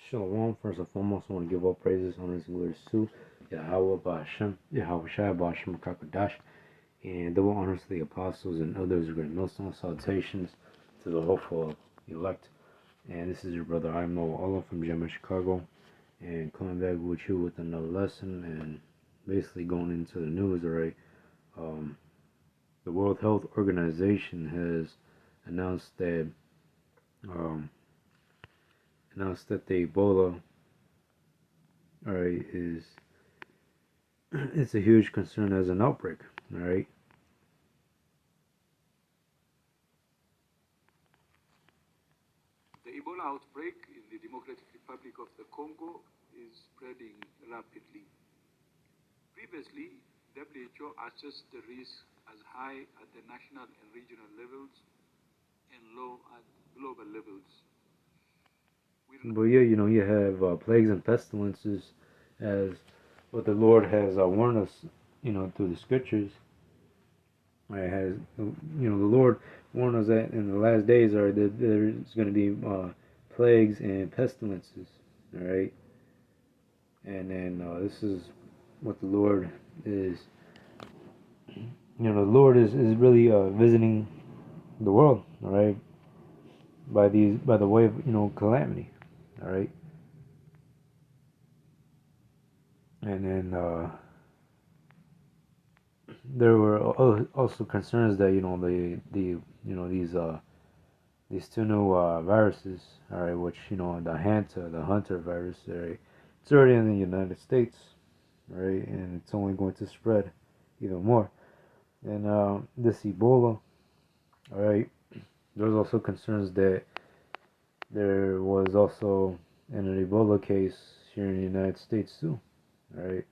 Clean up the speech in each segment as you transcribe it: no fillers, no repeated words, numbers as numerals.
Shalom. First and foremost, I want to give all praises, honors, and glories to Yahweh Ba'Hashem, Yahweh Shai Ba'Hashem Kakadash, and double honors to the apostles and elders of great millstone. Salutations to the hopeful elect. And this is your brother, I'm Noah Allah from Gemma, Chicago, and coming back with you with another lesson and basically going into the news, alright. The World Health Organization has announced that the Ebola, alright, is it's a huge concern as an outbreak, alright. The Ebola outbreak in the Democratic Republic of the Congo is spreading rapidly. Previously, WHO assessed the risk as high at the national and regional levels and low at global levels. But yeah, you have plagues and pestilences, as what the Lord has warned us, through the scriptures. Right, the Lord warned us that in the last days, that there's going to be plagues and pestilences, all right. And then this is what the Lord is. The Lord is really visiting the world, all right, by the way of calamity, all right. And then there were also concerns that these two new viruses, all right, which the Hunter virus, all right, it's already in the United States, right, and it's only going to spread even more. And this Ebola, all right, there's also concerns that there was also an Ebola case here in the United States too, all right.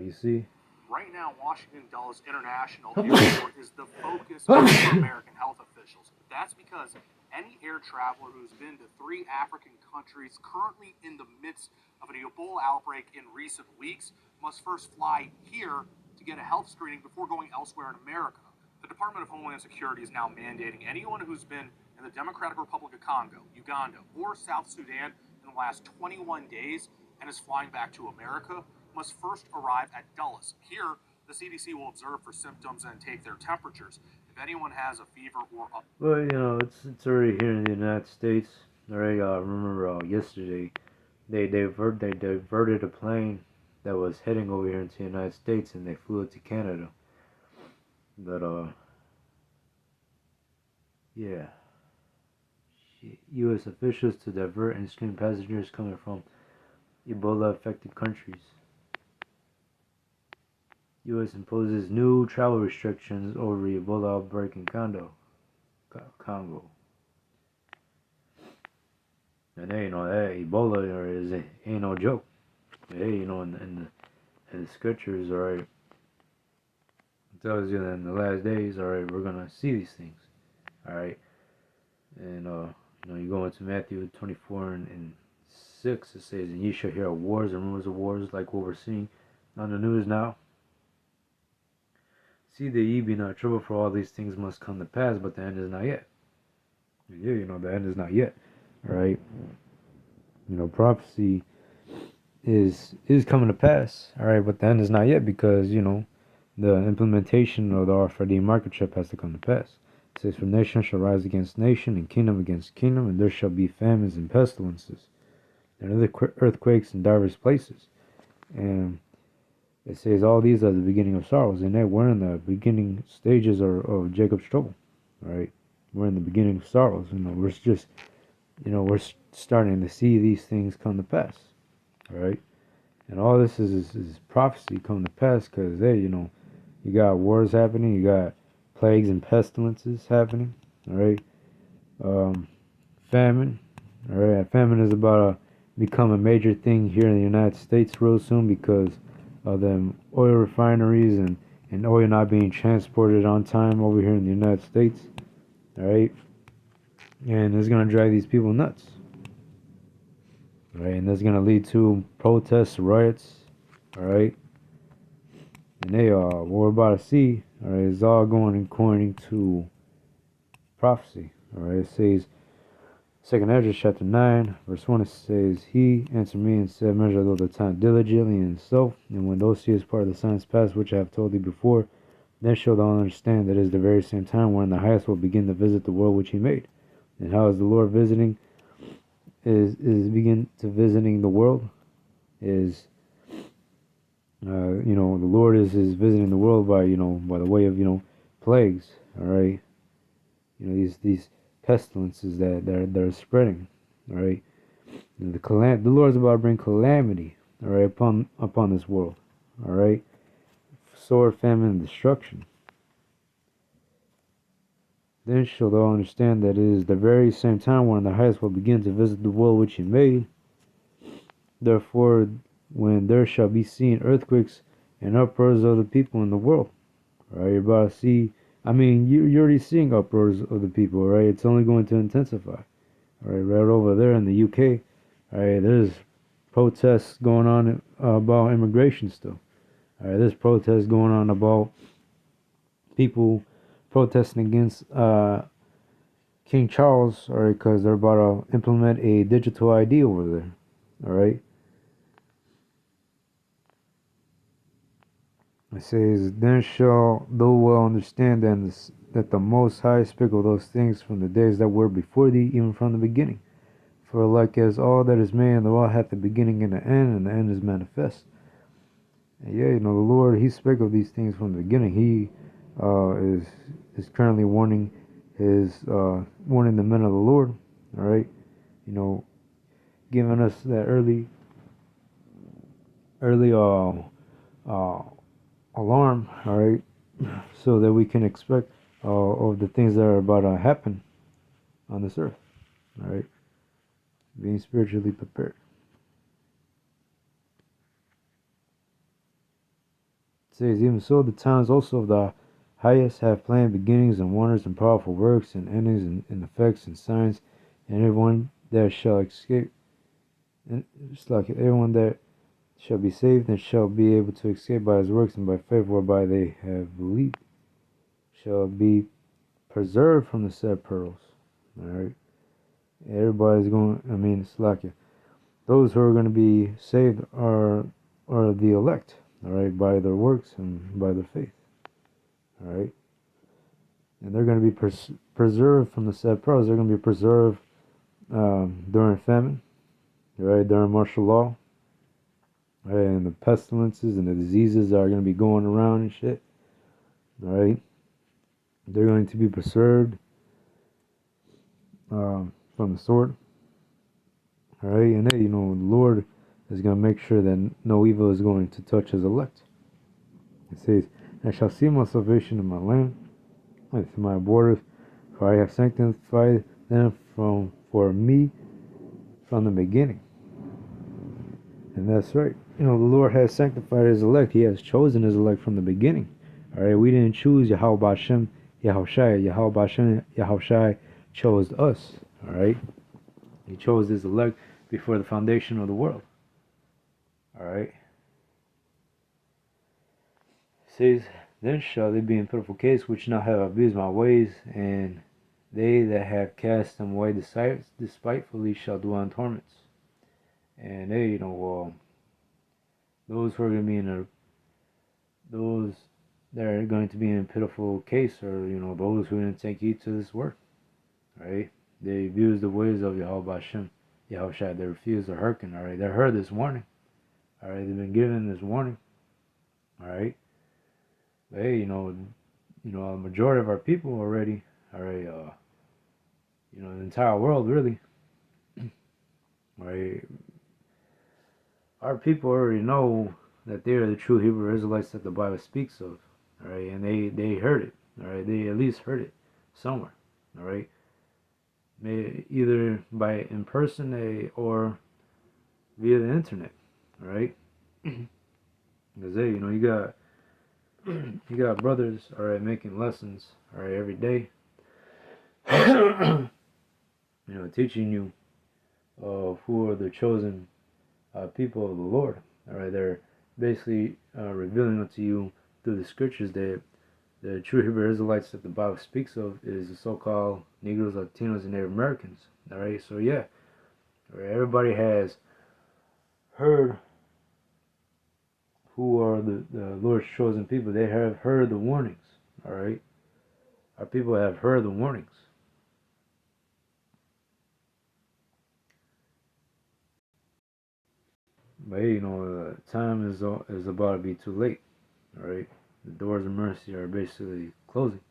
You see? Right now, Washington Dulles International Airport is the focus of American health officials. That's because any air traveler who's been to 3 African countries currently in the midst of an Ebola outbreak in recent weeks must first fly here to get a health screening before going elsewhere in America. The Department of Homeland Security is now mandating anyone who's been in the Democratic Republic of Congo, Uganda, or South Sudan in the last 21 days and is flying back to America must first arrive at Dulles. Here, the CDC will observe for symptoms and take their temperatures. If anyone has a fever or a... Well, it's already here in the United States. Already, remember yesterday, they diverted a plane that was heading over here into the United States, and they flew it to Canada. But yeah, U.S. officials to divert and screen passengers coming from Ebola-affected countries. U.S. imposes new travel restrictions over Ebola outbreak in Congo. And hey, that Ebola ain't no joke. Hey, in the scriptures, alright, it tells you that in the last days, alright, we're gonna see these things, alright. And you go into Matthew 24 and 6, it says, "And ye shall hear of wars and rumors of wars, like what we're seeing on the news now. See that ye be not troubled, for all these things must come to pass, but the end is not yet." Yeah, the end is not yet. Alright. Prophecy is coming to pass. Alright, but the end is not yet, because, the implementation of the RFID microchip has to come to pass. It says, "For nation shall rise against nation, and kingdom against kingdom, and there shall be famines and pestilences, and other earthquakes in divers places." And it says all these are the beginning of sorrows, and that we're in the beginning stages of Jacob's trouble, right? We're in the beginning of sorrows. We're just, we're starting to see these things come to pass, all right? And all this is prophecy come to pass, because hey, you got wars happening, you got plagues and pestilences happening, all right? Famine, all right? Famine is about to become a major thing here in the United States real soon, because of them oil refineries and oil not being transported on time over here in the United States, all right? And it's going to drive these people nuts, all right? And that's going to lead to protests, riots, all right? And what we're about to see, all right, is all going according to prophecy, all right? It says, Second Ezra chapter 9, verse 1, it says, He answered me and said, Measure thou the time diligently in itself, and when thou seest part of the signs past which I have told thee before, then shalt thou understand that it is the very same time wherein the highest will begin to visit the world which he made. And how is the Lord visiting? Is begin to visiting the world? Is the Lord is visiting the world by by the way of plagues. All right, these pestilences that are spreading. All right, the Lord's about to bring calamity. All right, upon this world. All right, sword, famine, and destruction. Then shall thou understand that it is the very same time when the highest will begin to visit the world which he made. Therefore, when there shall be seen earthquakes and uproars of the people in the world, right? You're about to see. I mean, you're already seeing uproars of the people, right? It's only going to intensify, right? Right over there in the UK, right? There's protests going on about immigration still. All right, there's protests going on about people protesting against King Charles, all right, because they're about to implement a digital ID over there, all right. It says, Then shall thou well understand then that the Most High spake of those things from the days that were before thee, even from the beginning. For like as all that is made, the world hath a beginning and an end, and the end is manifest. And yeah, the Lord, He spake of these things from the beginning. He is currently warning warning the men of the Lord. All right, giving us that early alarm, all right, so that we can expect of the things that are about to happen on this earth, all right, being spiritually prepared. It says, Even so, the times also of the highest have planned beginnings and wonders and powerful works and endings and effects and signs, and everyone that shall escape, and just like everyone that shall be saved and shall be able to escape by his works and by faith whereby they have believed, shall be preserved from the said pearls. All right, everybody's going. I mean, it's like those who are going to be saved are the elect. All right, by their works and by their faith. All right, and they're going to be preserved from the said pearls. They're going to be preserved during famine. All right, during martial law. All right, and the pestilences and the diseases that are going to be going around and shit. All right, they're going to be preserved from the sword. All right, and the Lord is going to make sure that no evil is going to touch His elect. It says, I shall see my salvation in my land, with my borders, for I have sanctified them for me from the beginning. And that's right. The Lord has sanctified His elect. He has chosen His elect from the beginning. All right, we didn't choose Yahweh Hashem, Yahushai. Yahweh Hashem, Yahushai chose us. All right, He chose His elect before the foundation of the world. All right. It says, Then shall they be in pitiful case which now have abused my ways, and they that have cast them away despitefully shall dwell in torments. And they, those who are going to be those that are going to be in a pitiful case are, those who didn't take heed to this word. Right? They abused the ways of Yahweh Hashem, Yahushua. They refused to hearken. All right, they heard this warning. All right, they've been given this warning. All right, but hey, a majority of our people already, all right, the entire world really, right. Our people already know that they are the true Hebrew Israelites that the Bible speaks of. All right, and they heard it. All right, they at least heard it somewhere. All right, either by in person or via the internet. All right, because hey, you got brothers, all right, making lessons, all right, every day. Teaching you who are the chosen people of the Lord. All right, they're basically revealing unto you through the scriptures that the true Hebrew Israelites that the Bible speaks of is the so-called Negroes, Latinos, and Native Americans. All right, so yeah, everybody has heard who are the Lord's chosen people. They have heard the warnings. All right, our people have heard the warnings. But hey, time is about to be too late. All right, the doors of mercy are basically closing.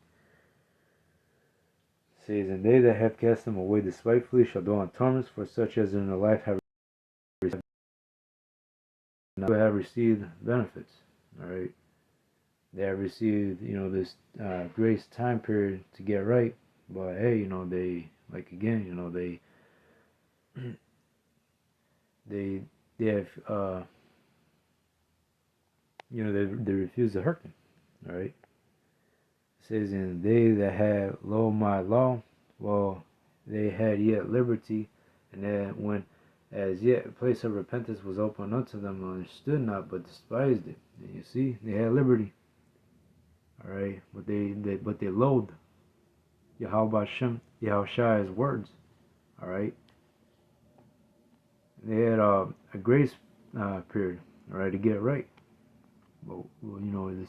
It says, and they that have cast them away despitefully shall dwell in torments, for such as in their life have received benefits. All right, they have received this grace time period to get right, but hey, they like again, they they have they refuse to hurt them. All right. It says, and they that had lo my law, well, they had yet liberty, and that when as yet a place of repentance was open unto them, understood not, but despised it. And you see, they had liberty, all right, but they loathed Yahweh Shem, Yahushua's words, all right. They had a grace period, all right, to get it right. But the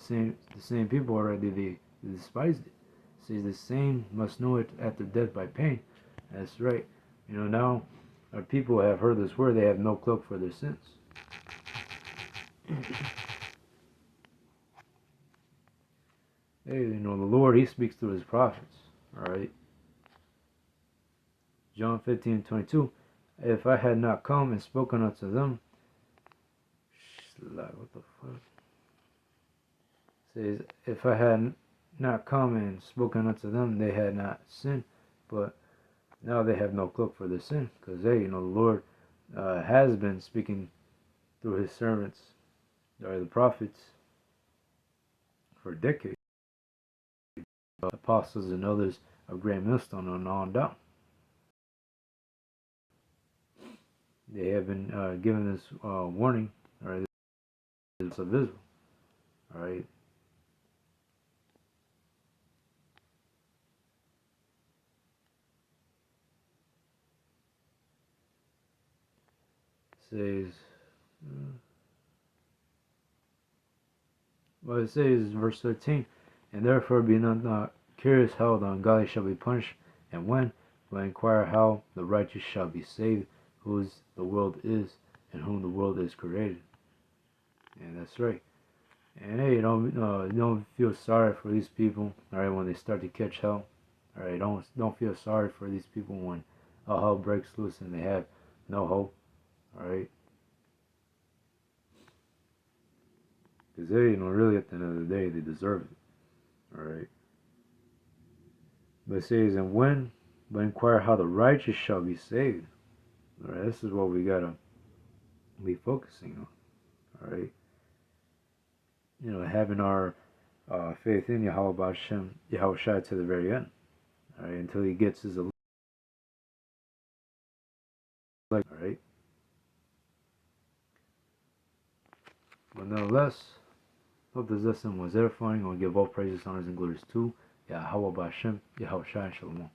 same people already they despised it. It says the same must know it after death by pain. That's right. Now our people have heard this word, they have no cloak for their sins. Hey, the Lord, He speaks through His prophets. Alright. John 15:22. If I had not come and spoken unto them, what the fuck? It says, if I had not come and spoken unto them, they had not sinned, but now they have no cloak for their sin, because hey, the Lord has been speaking through His servants, or the prophets, for decades, apostles and others of great millstone and on down. They have been given this warning, or this of Israel, all right. It says. Well, it says, verse 13, and therefore be not curious how the ungodly shall be punished, and when, but inquire how the righteous shall be saved, whose the world is, and whom the world is created. And that's right. And hey, don't feel sorry for these people, alright, when they start to catch hell. Alright, don't feel sorry for these people when all hell breaks loose and they have no hope. Alright. Because they, really at the end of the day, they deserve it. Alright. But it says, and when, but inquire how the righteous shall be saved. Alright, this is what we gotta be focusing on. Alright. Having our faith in Yahweh Hashem, Yahweh to the very end. Alright, until He gets His elect. Alright. But nonetheless, hope this lesson was edifying. I will give all praises, honors, and glories to Yahweh Hashem, Yahweh Shalom.